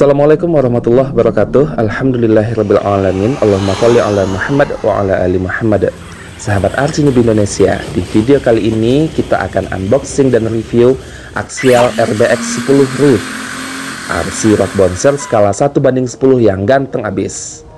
Assalamualaikum warahmatullahi wabarakatuh. Alhamdulillahirabbil alamin. Allahumma sholli ala Muhammad wa ala ali Muhammad. Sahabat RC Noob Indonesia, di video kali ini kita akan unboxing dan review Axial RBX 10 Rift RC rock bouncer skala 1:10 yang ganteng abis.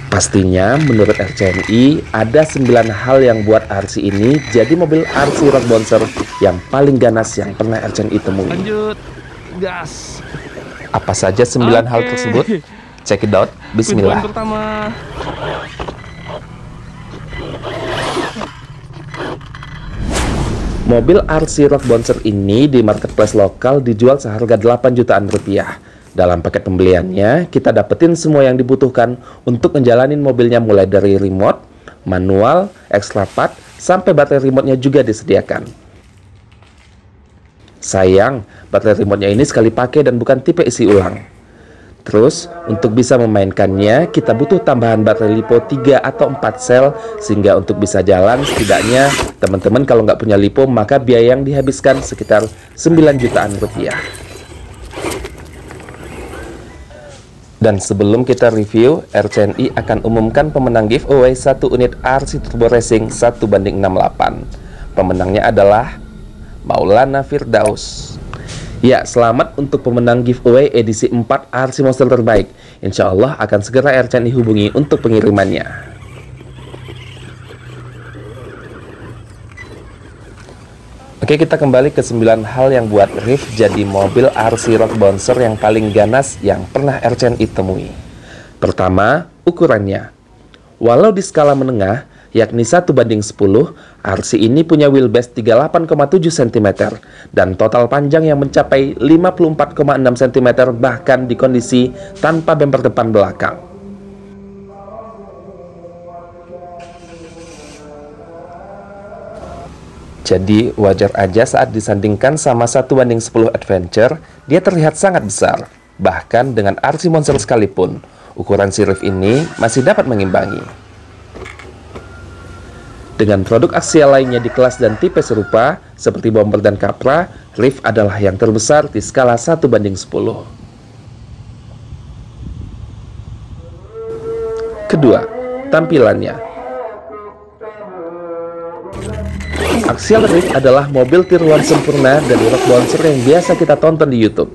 Pastinya menurut RCNI ada 9 hal yang buat RC ini jadi mobil RC rock bouncer yang paling ganas yang pernah RCNI temui. Lanjut, gas. Apa saja 9 hal tersebut? Check it out. Bismillah. Poin pertama. Mobil RC rock bouncer ini di marketplace lokal dijual seharga 8 jutaan rupiah. Dalam paket pembeliannya, kita dapetin semua yang dibutuhkan untuk menjalanin mobilnya mulai dari remote, manual, extra part, sampai baterai remote-nya juga disediakan. Sayang, baterai remote-nya ini sekali pakai dan bukan tipe isi ulang. Terus, untuk bisa memainkannya, kita butuh tambahan baterai LiPo 3 atau 4 sel, sehingga untuk bisa jalan, setidaknya teman-teman kalau nggak punya LiPo, maka biaya yang dihabiskan sekitar 9 jutaan rupiah. Dan sebelum kita review, RCNI akan umumkan pemenang giveaway 1 unit RC Turbo Racing 1:68. Pemenangnya adalah Maulana Firdaus. Ya, selamat untuk pemenang giveaway edisi 4 RC Monster terbaik. Insya Allah akan segera RCNI hubungi untuk pengirimannya. Oke, kita kembali ke 9 hal yang buat Rift jadi mobil RC rock bouncer yang paling ganas yang pernah RCNI temui. Pertama, ukurannya. Walau di skala menengah, yakni 1:10, RC ini punya wheelbase 38,7 cm dan total panjang yang mencapai 54,6 cm bahkan di kondisi tanpa bumper depan belakang. Jadi wajar aja saat disandingkan sama 1:10 Adventure, dia terlihat sangat besar. Bahkan dengan RC Monster sekalipun, ukuran si Rift ini masih dapat mengimbangi. Dengan produk aksial lainnya di kelas dan tipe serupa, seperti Bomber dan Capra, Rift adalah yang terbesar di skala 1:10. Kedua, tampilannya. Axial Rift adalah mobil tier 1 sempurna dari rock bouncer yang biasa kita tonton di YouTube.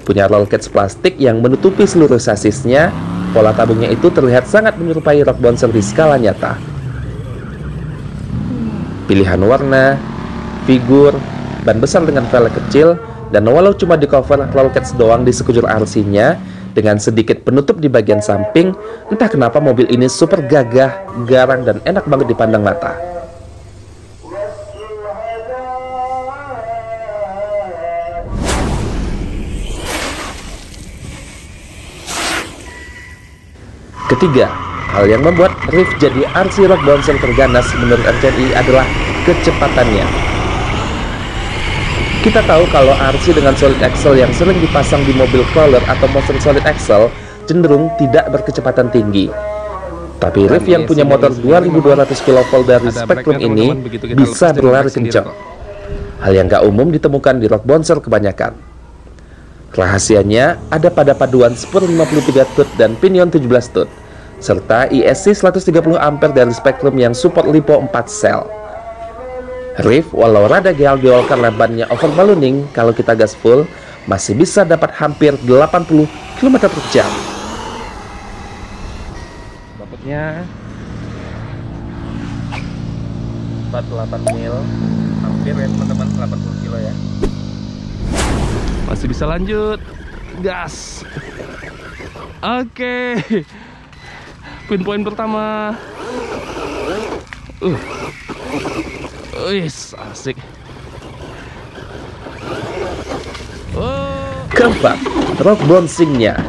Punya roll cage plastik yang menutupi seluruh sasisnya, pola tabungnya itu terlihat sangat menyerupai rock bouncer di skala nyata. Pilihan warna, figur, ban besar dengan velg kecil, dan walau cuma di cover roll cage doang di sekujur RC-nya, dengan sedikit penutup di bagian samping, entah kenapa mobil ini super gagah, garang, dan enak banget dipandang mata. Ketiga, hal yang membuat Rift jadi RC rock bouncer terganas menurut RCNI adalah kecepatannya. Kita tahu kalau RC dengan solid axle yang sering dipasang di mobil crawler atau monster solid axle cenderung tidak berkecepatan tinggi. Tapi Rift yang punya motor 2200 kV dari Spektrum ini bisa berlari kencang. Hal yang gak umum ditemukan di rock bouncer kebanyakan. Rahasianya ada pada paduan spur 53 tut dan pinion 17 tut, serta ISC 130 ampere dari Spektrum yang support LiPo 4 sel. Rift walau rada geol-geol karena bannya over ballooning, kalau kita gas full masih bisa dapat hampir 80 km/jam. Bobotnya 48 mil, hampir ya teman-teman, 80 kilo ya. Masih bisa lanjut, gas. Oke. Poin pertama. Asik. Keempat, rock bouncingnya.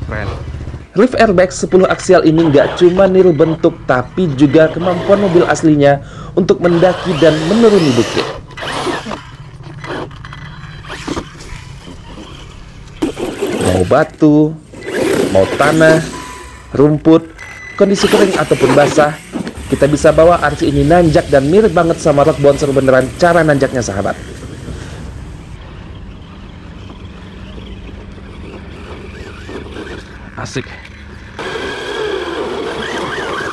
Keren. Rift RBX 10 aksial ini nggak cuma niru bentuk, tapi juga kemampuan mobil aslinya untuk mendaki dan menuruni bukit. Mau batu, mau tanah, rumput, kondisi kering ataupun basah, kita bisa bawa RC ini nanjak dan mirip banget sama rock bouncer beneran cara nanjaknya sahabat. Asik.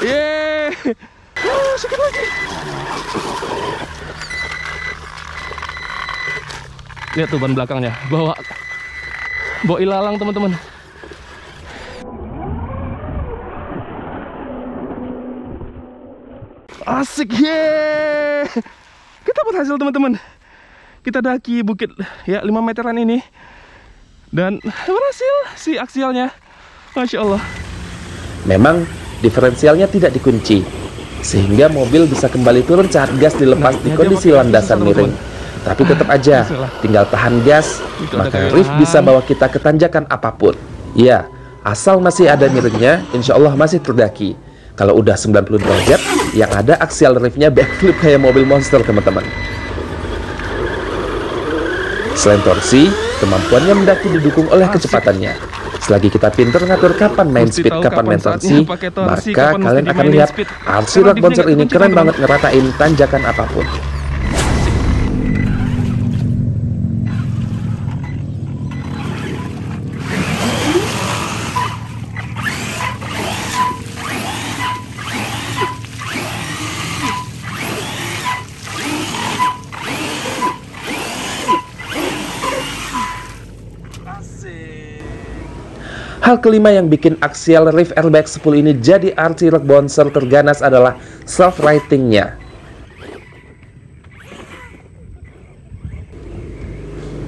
Yeay. Sedikit lagi. Lihat tuh ban belakangnya, bawa ilalang teman-teman. Asik, yeay. Kita berhasil teman-teman. Kita daki bukit ya 5 meteran ini. Dan berhasil si aksialnya. Masya Allah. Memang diferensialnya tidak dikunci, sehingga mobil bisa kembali turun saat gas dilepas di kondisi landasan miring. Tapi tetap aja, tinggal tahan gas, maka Riff bisa bawa kita ke tanjakan apapun. Ya, asal masih ada miringnya, insya Allah masih terdaki. Kalau udah 90 derajat, yang ada aksial Riffnya backflip kayak mobil monster teman-teman. Selain torsi, kemampuannya mendaki didukung oleh kecepatannya. Selagi kita pinter ngatur kapan main speed, kapan main torsi, maka kalian akan lihat RC Rock Bouncer ini keren banget ngeratain tanjakan apapun. Hal kelima yang bikin aksial Riff Airbag 10 ini jadi RC Rock Bouncer terganas adalah self-righting-nya.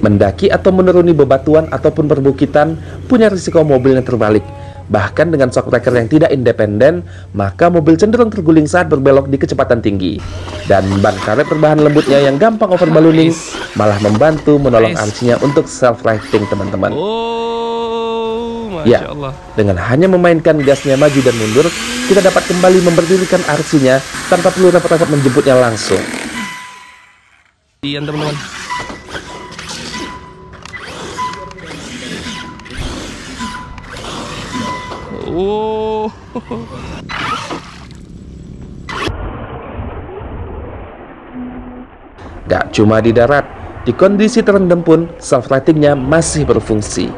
Mendaki atau menuruni bebatuan ataupun perbukitan punya risiko mobilnya terbalik. Bahkan dengan shock breaker yang tidak independen, maka mobil cenderung terguling saat berbelok di kecepatan tinggi. Dan ban karet berbahan lembutnya yang gampang overballooning malah membantu menolong RC-nya untuk self-righting teman-teman. Ya, dengan hanya memainkan gasnya maju dan mundur, kita dapat kembali memberdirikan RC-nya tanpa perlu repot-repot menjemputnya langsung. Iya teman-teman. Oh. Gak cuma di darat, di kondisi terendam pun self-righting-nya masih berfungsi.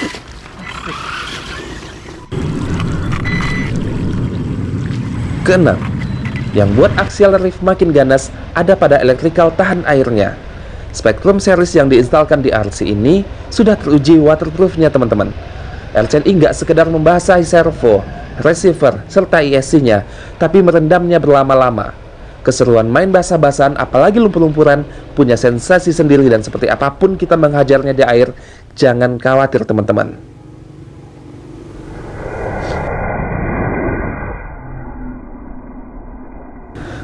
Keenam, yang buat aksial Riff makin ganas ada pada electrical tahan airnya. Spectrum series yang diinstalkan di RC ini sudah teruji waterproofnya teman-teman. RCNI nggak sekedar membasahi servo, receiver, serta ESC-nya, tapi merendamnya berlama-lama. Keseruan main basah-basahan apalagi lumpur-lumpuran punya sensasi sendiri, dan seperti apapun kita menghajarnya di air, jangan khawatir teman-teman.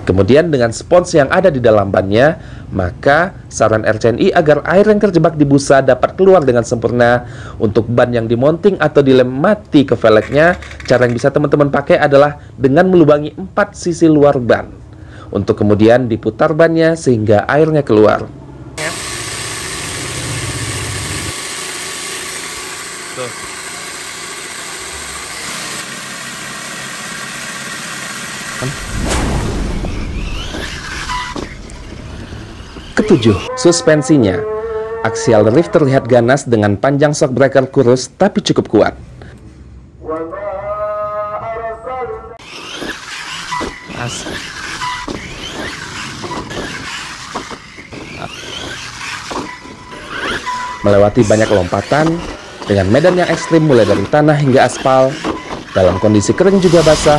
Kemudian dengan spons yang ada di dalam bannya, maka saran RCNI agar air yang terjebak di busa dapat keluar dengan sempurna. Untuk ban yang dimonting atau dilem mati ke velgnya, cara yang bisa teman-teman pakai adalah dengan melubangi 4 sisi luar ban, untuk kemudian diputar bannya sehingga airnya keluar. Ketujuh, suspensinya. Aksial Riff terlihat ganas dengan panjang shock breaker kurus tapi cukup kuat. Melewati banyak lompatan dengan medan yang ekstrim mulai dari tanah hingga aspal, dalam kondisi kering juga basah,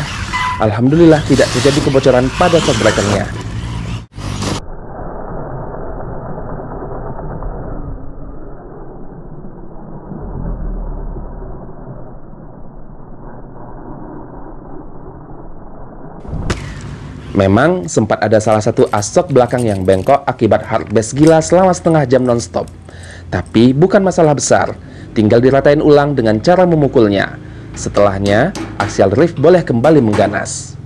alhamdulillah tidak terjadi kebocoran pada shock breakernya. Memang sempat ada salah satu as-shock belakang yang bengkok akibat hard bass gila selama setengah jam non-stop. Tapi bukan masalah besar, tinggal diratain ulang dengan cara memukulnya. Setelahnya, aksial Riff boleh kembali mengganas.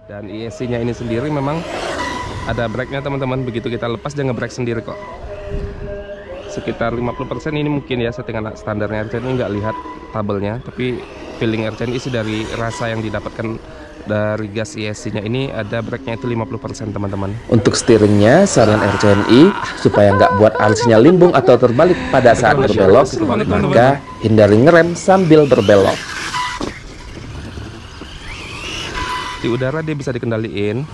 Dan ESC-nya ini sendiri memang ada brake-nya teman-teman. Begitu kita lepas dia nge-brake sendiri kok. Sekitar 50% ini mungkin ya settingan standarnya. Saya ini nggak lihat tabelnya, tapi feeling RCNI sih dari rasa yang didapatkan dari gas ESC-nya ini, ada brake-nya itu 50% teman-teman. Untuk steeringnya, saran RCNI supaya nggak buat RC-nya limbung atau terbalik pada saat berbelok, maka hindari ngerem sambil berbelok. Di udara dia bisa dikendaliin.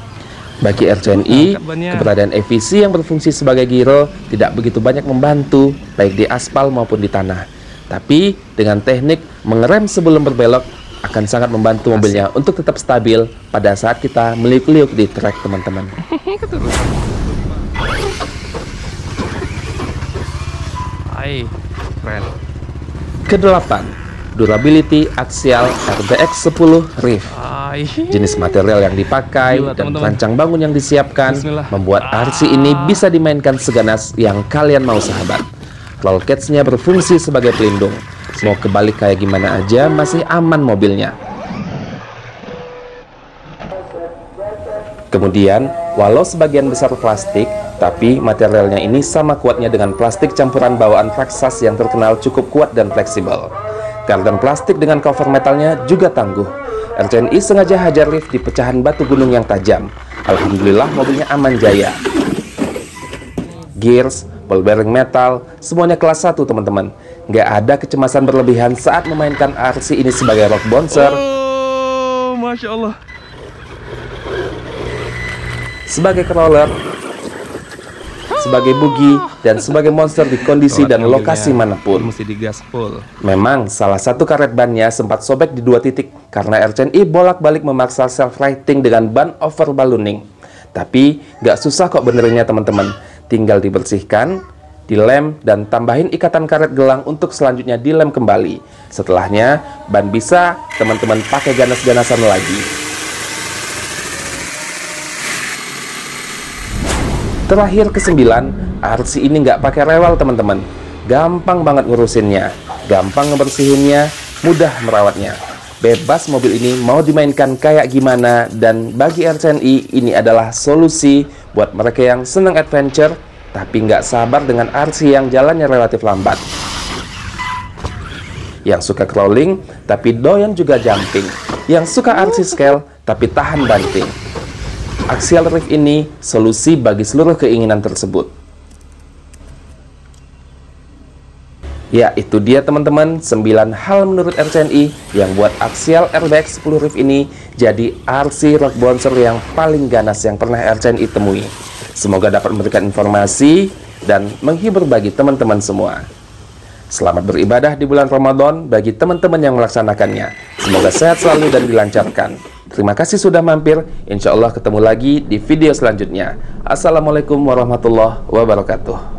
Bagi RCNI, keberadaan EVC yang berfungsi sebagai giro tidak begitu banyak membantu, baik di aspal maupun di tanah. Tapi dengan teknik mengerem sebelum berbelok akan sangat membantu mobilnya untuk tetap stabil pada saat kita meliuk-liuk di trek, teman-teman. Hai, keren. Kedelapan, durability aksial RBX 10 Reef. Jenis material yang dipakai dan rancang bangun yang disiapkan membuat RC ini bisa dimainkan seganas yang kalian mau, sahabat. Roll cage-nya berfungsi sebagai pelindung. Mau kebalik kayak gimana aja masih aman mobilnya. Kemudian, walau sebagian besar plastik, tapi materialnya ini sama kuatnya dengan plastik campuran bawaan Traxxas yang terkenal cukup kuat dan fleksibel. Kardan plastik dengan cover metalnya juga tangguh. RCNI sengaja hajar lift di pecahan batu gunung yang tajam. Alhamdulillah mobilnya aman jaya. Gears, ball bearing metal, semuanya kelas 1 teman-teman. Nggak ada kecemasan berlebihan saat memainkan RC ini sebagai rock bouncer. Oh, Masya Allah. Sebagai crawler, sebagai buggy, dan sebagai monster di kondisi dan lokasi manapun. Mesti digas full. Memang salah satu karet bannya sempat sobek di 2 titik karena RCNI bolak-balik memaksa self-righting dengan ban over ballooning. Tapi nggak susah kok benerinnya teman-teman. Tinggal dibersihkan, dilem, dan tambahin ikatan karet gelang untuk selanjutnya dilem kembali. Setelahnya, ban bisa teman-teman pakai ganas-ganasan lagi. Terakhir ke-9, RC ini nggak pakai rewel teman-teman. Gampang banget ngurusinnya, gampang ngebersihinnya, mudah merawatnya. Bebas mobil ini mau dimainkan kayak gimana, dan bagi RCNI ini adalah solusi buat mereka yang seneng adventure tapi nggak sabar dengan RC yang jalannya relatif lambat. Yang suka crawling tapi doyan juga jumping. Yang suka RC scale tapi tahan banting. Axial Reef ini solusi bagi seluruh keinginan tersebut. Ya, itu dia teman-teman 9 hal menurut RCNI yang buat Axial RBX 10 Reef ini jadi RC rock bouncer yang paling ganas yang pernah RCNI temui. Semoga dapat memberikan informasi dan menghibur bagi teman-teman semua. Selamat beribadah di bulan Ramadan bagi teman-teman yang melaksanakannya. Semoga sehat selalu dan dilancarkan. Terima kasih sudah mampir. Insya Allah ketemu lagi di video selanjutnya. Assalamualaikum warahmatullahi wabarakatuh.